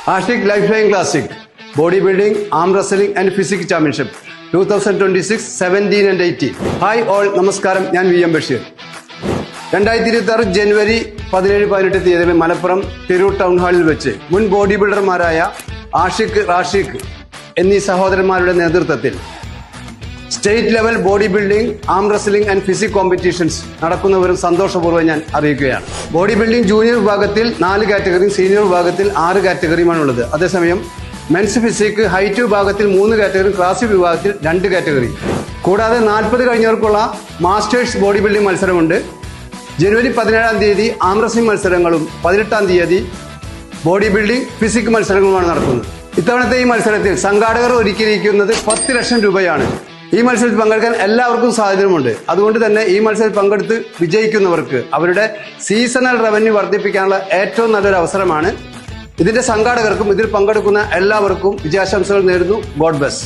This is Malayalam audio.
Ashik Life Flying Classic, Bodybuilding, Arm Wrestling and Physics Championship 2026, 17 and 18. Hi all, നമസ്കാരം. ഞാൻ VM ബഷീർ. 2026 ജനുവരി 17-18 തീയതികളിൽ മലപ്പുറം തിരൂർ ടൗൺ ഹാളിൽ വെച്ച് മുൻ ബോഡി ബിൽഡർമാരായ ആഷിഖ്, റാഷിഖ് എന്നീ സഹോദരന്മാരുടെ നേതൃത്വത്തിൽ state level body building, arm wrestling and physique competitions നടക്കുന്നവരും സന്തോഷപൂർവ്വം ഞാൻ അറിയിക്കുകയാണ്. ബോഡി ബിൽഡിംഗ് ജൂനിയർ വിഭാഗത്തിൽ 4 കാറ്റഗറിയും സീനിയർ വിഭാഗത്തിൽ 6 കാറ്റഗറിയുമാണുള്ളത്. അതേസമയം മെൻസ് ഫിസിക് ഹൈറ്റ് വിഭാഗത്തിൽ 3 കാറ്റഗറിയും ക്ലാസിക് വിഭാഗത്തിൽ 2 കാറ്റഗറി. കൂടാതെ 40 കഴിഞ്ഞവർക്കുള്ള മാസ്റ്റേഴ്സ് ബോഡി ബിൽഡിംഗ് മത്സരമുണ്ട്. ജനുവരി 17-ാം തീയതി ആം റെസ്ലിംഗ് മത്സരങ്ങളും 18-ാം തീയതി ബോഡി ബിൽഡിംഗ് ഫിസിക് മത്സരങ്ങളുമാണ് നടക്കുന്നത്. ഇത്തവണത്തെ ഈ മത്സരത്തിൽ സംഘാടകർ ഒരുക്കിയിരിക്കുന്നത് 10 ലക്ഷം രൂപയാണ്. ഈ മത്സരത്തിൽ പങ്കെടുക്കാൻ എല്ലാവർക്കും സാധ്യതയുമുണ്ട്. അതുകൊണ്ട് തന്നെ ഈ മത്സരത്തിൽ പങ്കെടുത്ത് വിജയിക്കുന്നവർക്ക് അവരുടെ സീസണൽ റവന്യൂ വർദ്ധിപ്പിക്കാനുള്ള ഏറ്റവും നല്ലൊരു അവസരമാണ്. ഇതിന്റെ സംഘാടകർക്കും ഇതിൽ പങ്കെടുക്കുന്ന എല്ലാവർക്കും വിജയാശംസകൾ നേരുന്നു. God bless.